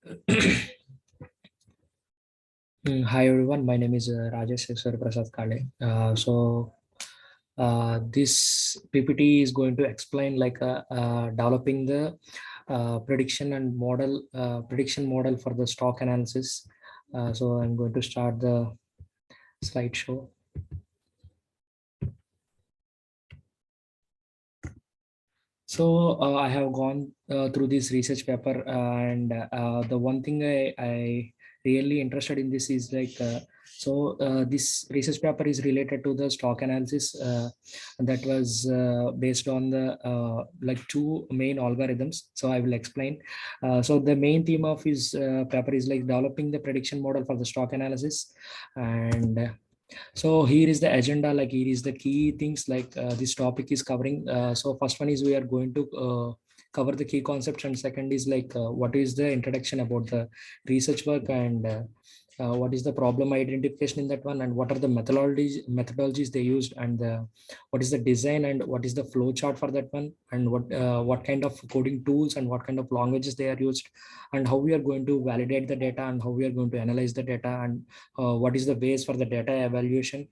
Hi everyone, my name is Rajesh Prasad Kale. This PPT is going to explain developing the prediction model for the stock analysis. So I'm going to start the slideshow. So I have gone through this research paper, and the one thing I really interested in this is this research paper is related to the stock analysis that was based on the two main algorithms. So I will explain. So the main theme of his paper is like developing the prediction model for the stock analysis, and so here is the agenda, like here is the key things this topic is covering. So first one is we are going to cover the key concepts, and second is what is the introduction about the research work, and what is the problem identification in that one, and what are the methodologies they used, and what is the design, and what is the flow chart for that one, and what kind of coding tools and what kind of languages they are used, and how we are going to validate the data, and how we are going to analyze the data, and what is the base for the data evaluation,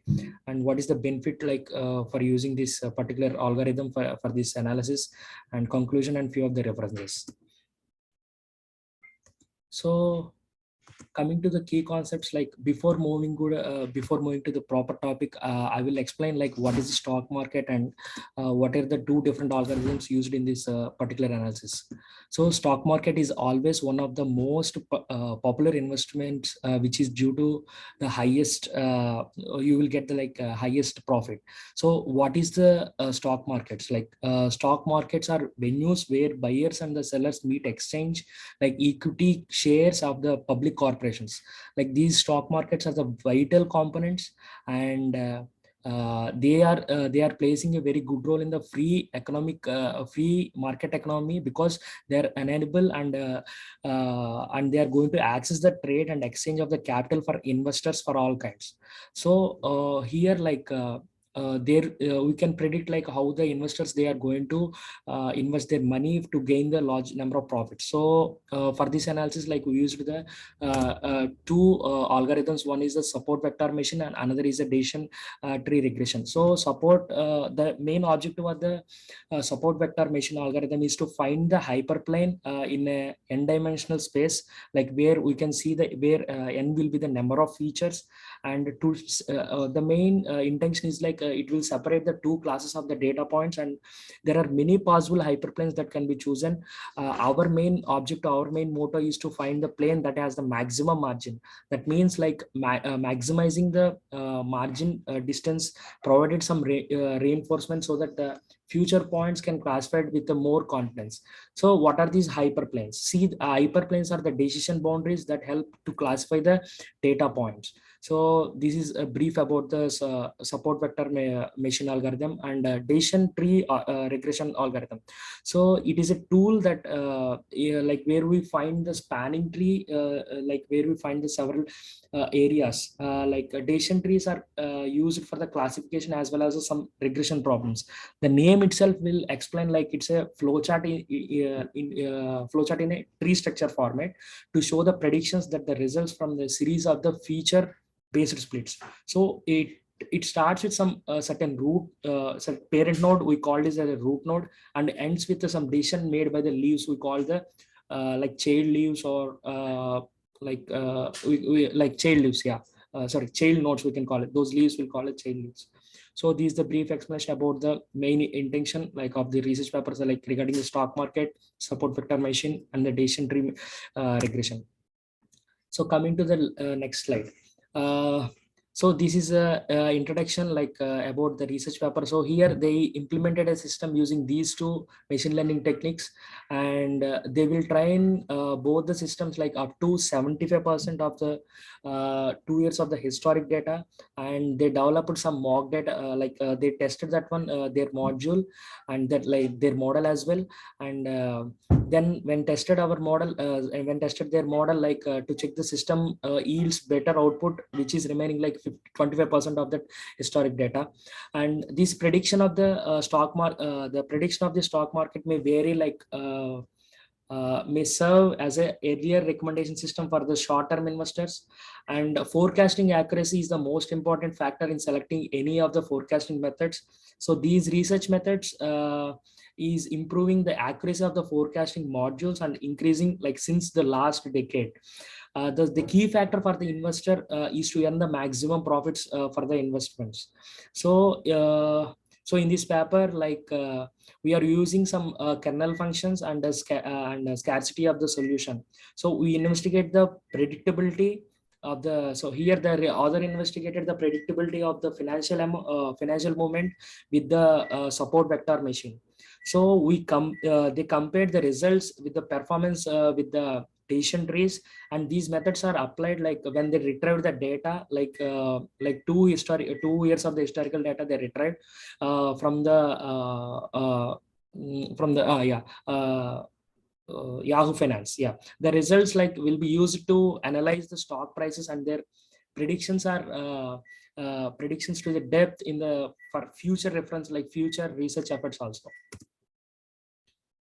and what is the benefit for using this particular algorithm for this analysis, and conclusion and few of the references. So coming to the key concepts, like before moving to the proper topic, I will explain like what is the stock market, and what are the two different algorithms used in this particular analysis. So stock market is always one of the most popular investments, which is due to the highest you will get the highest profit. So what is the stock markets? Stock markets are venues where buyers and the sellers meet, exchange like equity shares of the public corporations. Like these stock markets are the vital components, and they are placing a very good role in the free market economy, because they are enable, and they are going to access the trade and exchange of the capital for investors for all kinds. So here there we can predict like how the investors they are going to invest their money to gain the large number of profits. So for this analysis, like we used the two algorithms. One is the support vector machine, and another is the decision tree regression. So the main objective of the support vector machine algorithm is to find the hyperplane in a n-dimensional space, like where we can see where n will be the number of features, and the main intention is it will separate the two classes of the data points, and there are many possible hyperplanes that can be chosen. Our main motto is to find the plane that has the maximum margin. That means maximizing the margin distance, provided some reinforcement, so that the future points can classify with the more confidence. So what are these hyperplanes? See, hyperplanes are the decision boundaries that help to classify the data points. So this is a brief about the support vector machine algorithm, and decision tree regression algorithm. So it is a tool that where we find the spanning tree, where we find the several areas. Decision trees are used for the classification as well as some regression problems. The name itself will explain, like it's a flowchart flowchart in a tree structure format to show the predictions that the results from the series of the feature based splits. So it starts with some certain root, parent node, we call this as a root node, and ends with some decision made by the leaves, we call the child leaves, or child leaves, child nodes we can call it. Those leaves will call it child leaves. So this is the brief explanation about the main intention of the research papers, regarding the stock market, support vector machine, and the decision tree regression. So coming to the next slide. So this is a introduction about the research paper. So here they implemented a system using these two machine learning techniques, and they will train both the systems up to 75% of the 2 years of the historic data, and they developed some mock data, they tested that one, their module, and that their model as well. And then when tested our model, when tested their model, to check the system yields better output, which is remaining 25% of that historic data. And this prediction of the stock market, the prediction of the stock market may vary may serve as a earlier recommendation system for the short-term investors. And forecasting accuracy is the most important factor in selecting any of the forecasting methods. So these research methods is improving the accuracy of the forecasting modules and increasing like since the last decade. The key factor for the investor is to earn the maximum profits for the investments. So in this paper, like we are using some kernel functions and scarcity of the solution. So we investigate the predictability of the, so here the author investigated the predictability of the financial movement with the support vector machine. So they compared the results with the performance with the decision trees, and these methods are applied like when they retrieve the data, like 2 years of the historical data they retrieved from the Yahoo Finance. Yeah, the results like will be used to analyze the stock prices, and their predictions are predictions to the depth in the for future reference, like future research efforts also.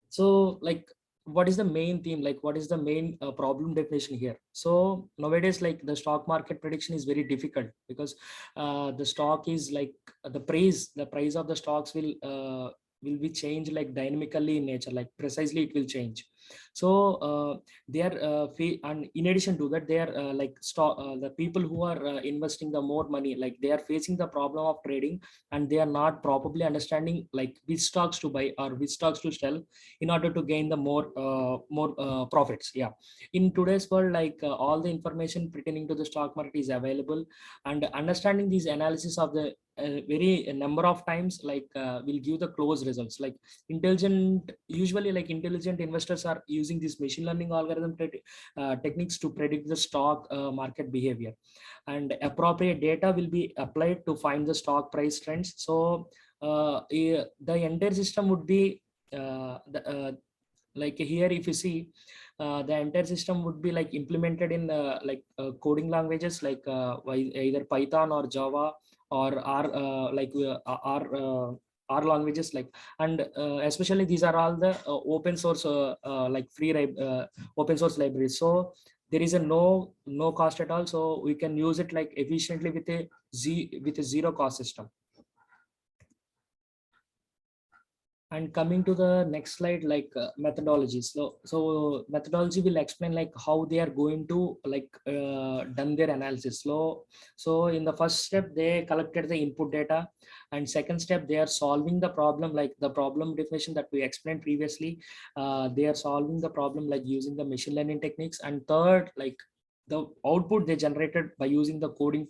So like what is the main theme, like what is the main problem definition here? So nowadays, like the stock market prediction is very difficult because the stock is like the price of the stocks will be changed like dynamically in nature, like precisely it will change. So they are and in addition to that, they are the people who are investing the more money, like they are facing the problem of trading, and they are not probably understanding like which stocks to buy or which stocks to sell in order to gain the more profits. Yeah, in today's world, like all the information pertaining to the stock market is available, and understanding these analysis of the very number of times like will give the close results. Like usually like intelligent investors are using this machine learning algorithm techniques to predict the stock market behavior, and appropriate data will be applied to find the stock price trends. So the entire system would be like here if you see the entire system would be like implemented in coding languages like either Python or Java or R languages, like, and especially these are all the open source like free open source libraries. So there is a no cost at all, so we can use it like efficiently with a zero cost system. And coming to the next slide, like methodologies. So methodology will explain like how they are going to like done their analysis. So in the first step, they collected the input data, and second step, they are solving the problem, like the problem definition that we explained previously. They are solving the problem like using the machine learning techniques, and third, like the output they generated by using the coding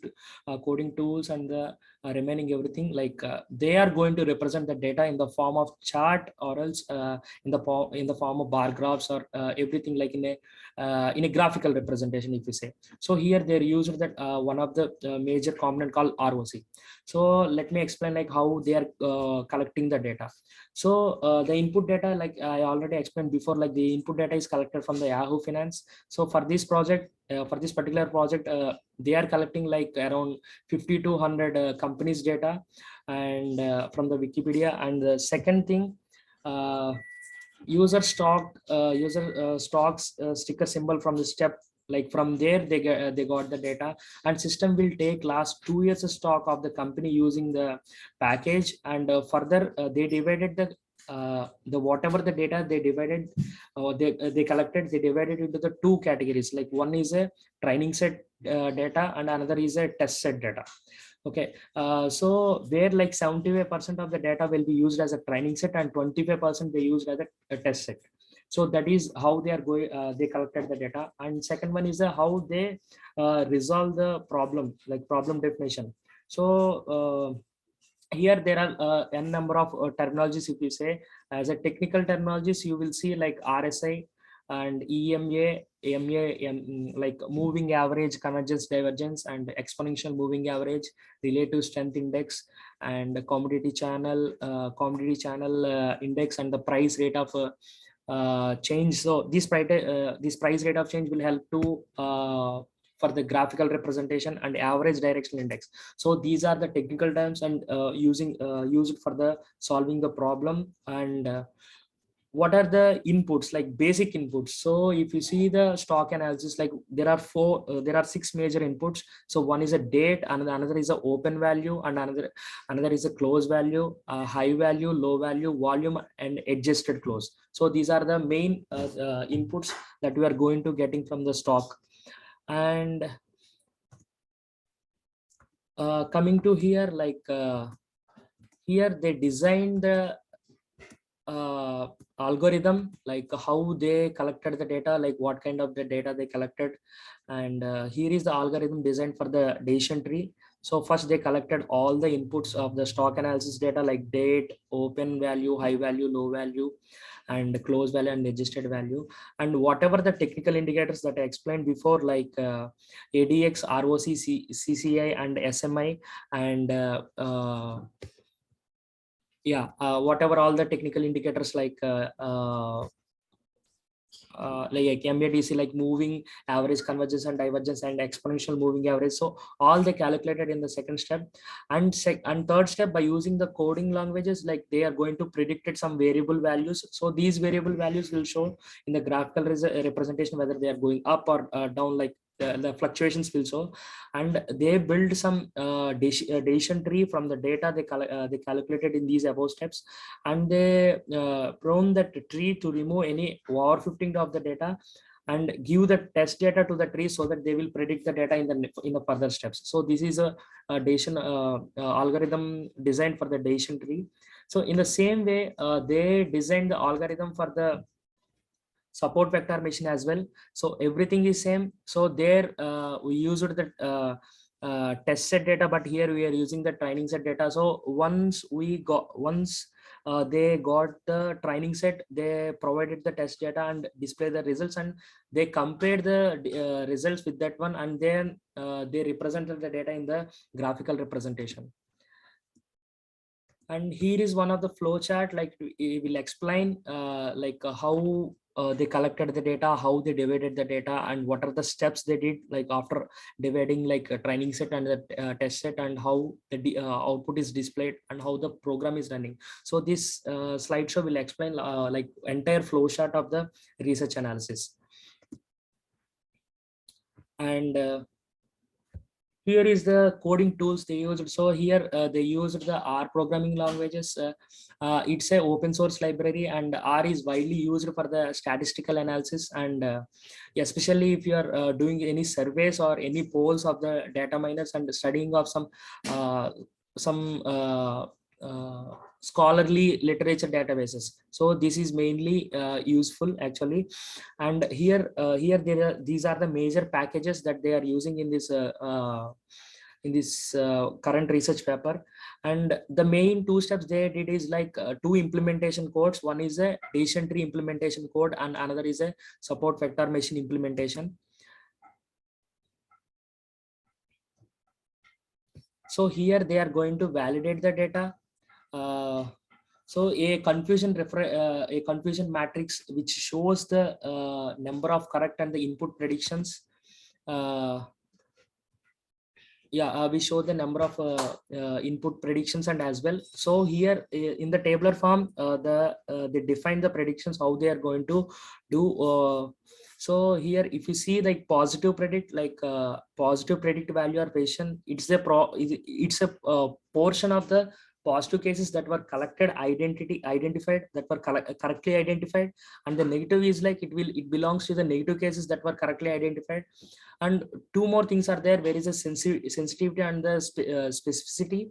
tools and the remaining everything, like they are going to represent the data in the form of chart, or else in the form of bar graphs, or everything like in a graphical representation, if you say. So here they're used that one of the major component called ROC. So let me explain like how they are collecting the data. So the input data, like I already explained before, like the input data is collected from the Yahoo Finance. So for this project, for this particular project, they are collecting like around 50 to 100 companies data, and from the Wikipedia. And the second thing, user stocks sticker symbol from the step, like from there they got the data, and system will take last 2 years stock of the company using the package, and further they divided the whatever the data they divided they collected, they divided into the two categories, like one is a training set data, and another is a test set data. Okay, so where like 75% of the data will be used as a training set, and 25% they used as a test set. So that is how they are going, they collected the data. And second one is how they resolve the problem, like problem definition. So here there are n number of terminologies. If you say as a technical terminologies, you will see like RSI and EMA, like moving average, convergence, divergence, and exponential moving average, relative strength index, and commodity channel index, and the price rate of change. So this price rate of change will help to for the graphical representation, and average directional index. So these are the technical terms, and used for the solving the problem. And what are the inputs, like basic inputs. So if you see the stock analysis, like there are six major inputs. So one is a date, and another is a open value, and another is a close value, high value, low value, volume, and adjusted close. So these are the main inputs that we are going to getting from the stock. And coming to here, like here they designed the algorithm, like how they collected the data, like what kind of the data they collected. And here is the algorithm designed for the decision tree. So first they collected all the inputs of the stock analysis data, like date, open value, high value, low value, and close value, and adjusted value. And whatever the technical indicators that I explained before, like ADX, ROC, CCI, and SMI, and whatever all the technical indicators, like MADC, like moving average, convergence and divergence, and exponential moving average. So all they calculated in the second step. And third step, by using the coding languages, like they are going to predict some variable values. So these variable values will show in the graphical representation whether they are going up or down, like the fluctuations will show. And they build some decision tree from the data they calculated in these above steps. And they prone that tree to remove any overfitting of the data, and give the test data to the tree, so that they will predict the data in the further steps. So this is a decision algorithm designed for the decision tree. So in the same way, they designed the algorithm for the support vector machine as well. So everything is same. So there we used the test set data, but here we are using the training set data. So once they got the training set, they provided the test data and display the results, and they compared the results with that one, and then they represented the data in the graphical representation. And here is one of the flow chart, like we will explain how they collected the data, how they divided the data, and what are the steps they did, like after dividing, like a training set and the test set, and how the output is displayed, and how the program is running. So this slideshow will explain like entire flow chart of the research analysis. And here is the coding tools they used. So here they used the R programming languages. It's a open source library, and R is widely used for the statistical analysis. And especially if you are doing any surveys or any polls of the data miners, and studying of some scholarly literature databases. So this is mainly useful actually. And here these are the major packages that they are using in this current research paper. And the main two steps they did is like two implementation codes. One is a decision tree implementation code, and another is a support vector machine implementation. So here they are going to validate the data. So a confusion matrix which shows the number of correct and the input predictions. We show the number of input predictions and as well. So here in the tabular form, they define the predictions, how they are going to do. So here, if you see like positive predict, like positive predict value or patient, it's a portion of the positive cases that were identified, that were correctly identified, and the negative is like it belongs to the negative cases that were correctly identified. And two more things are there. Where is the sensitivity and the specificity.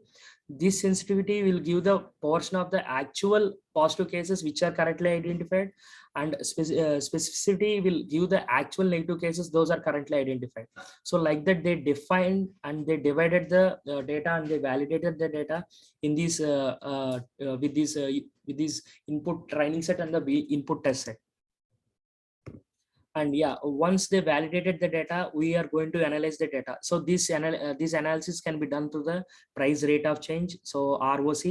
This sensitivity will give the portion of the actual positive cases which are correctly identified, and specificity will give the actual negative cases, those are currently identified. So like that, they defined and they divided the data, and they validated the data in this with this input training set and the input test set. And once they validated the data, we are going to analyze the data. So this analysis can be done through the price rate of change, so ROC.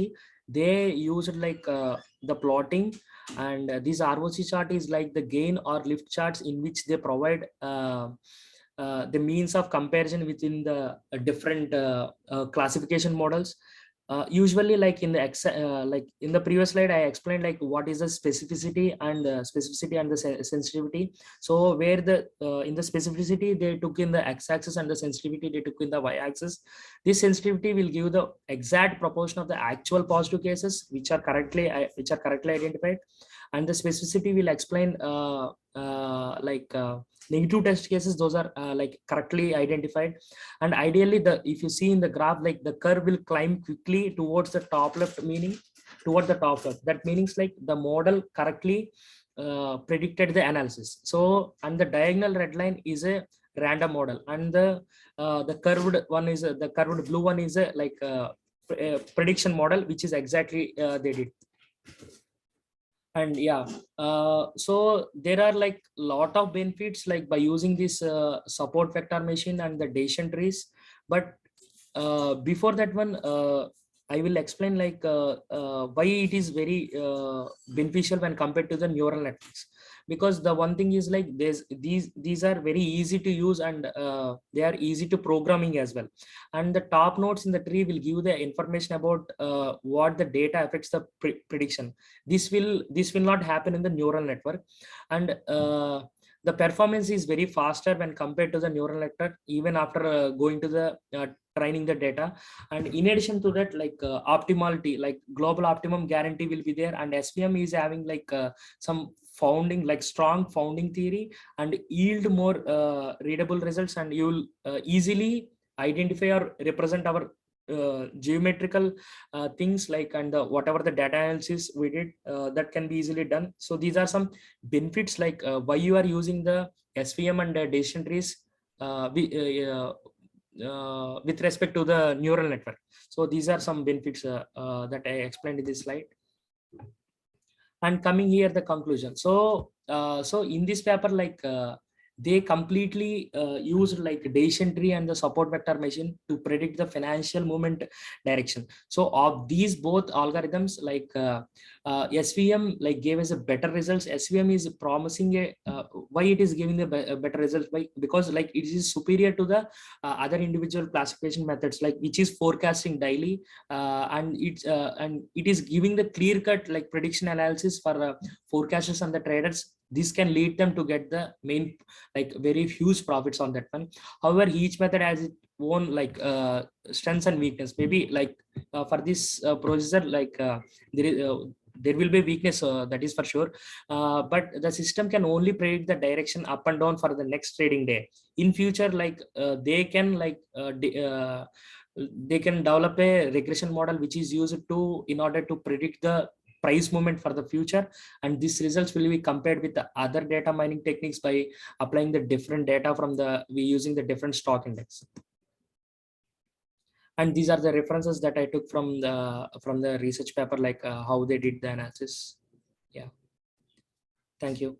They used like the plotting, and this ROC chart is like the gain or lift charts, in which they provide the means of comparison within the different classification models. Usually like in the like in the previous slide I explained like what is the specificity and the sensitivity. So where the in the specificity they took in the x-axis and the sensitivity they took in the y-axis. This sensitivity will give the exact proportion of the actual positive cases which are correctly identified, and the specificity will explain negative test cases, those are like correctly identified. And ideally the if you see in the graph, like the curve will climb quickly towards the top left, meaning toward the top left, that means like the model correctly predicted the analysis. So and the diagonal red line is a random model, and the curved one is the curved blue one is a like a prediction model, which is exactly they did. And yeah, so there are like lot of benefits like by using this support vector machine and the Decision trees. But before that one, I will explain like why it is very beneficial when compared to the neural networks. Because the one thing is like there's these are very easy to use, and they are easy to programming as well. And the top nodes in the tree will give the information about what the data affects the prediction. This will not happen in the neural network. And the performance is very faster when compared to the neural network, even after going to the training the data. And in addition to that, like optimality, like global optimum guarantee will be there, and SVM is having like some founding, like strong founding theory, and yield more readable results, and you will easily identify or represent our geometrical things like, and whatever the data analysis we did, that can be easily done. So these are some benefits like why you are using the SVM and decision trees with respect to the neural network. So these are some benefits that I explained in this slide. And coming here the conclusion. So so in this paper, like they completely used like Decision tree and the support vector machine to predict the financial movement direction. So of these both algorithms, like SVM like gave us a better results. SVM is promising a why it is giving the better results, by because like it is superior to the other individual classification methods, like which is forecasting daily, and it is giving the clear cut like prediction analysis for forecasters and the traders. This can lead them to get the main like very huge profits on that one. However, each method has its own like strengths and weakness. Maybe like for this processor, like there will be weakness, that is for sure, but the system can only predict the direction up and down for the next trading day. In future, like they can like they can develop a regression model which is used to in order to predict the price movement for the future, and these results will be compared with the other data mining techniques by applying the different data from the using the different stock index. And these are the references that I took from the research paper, like how they did the analysis. Yeah, thank you.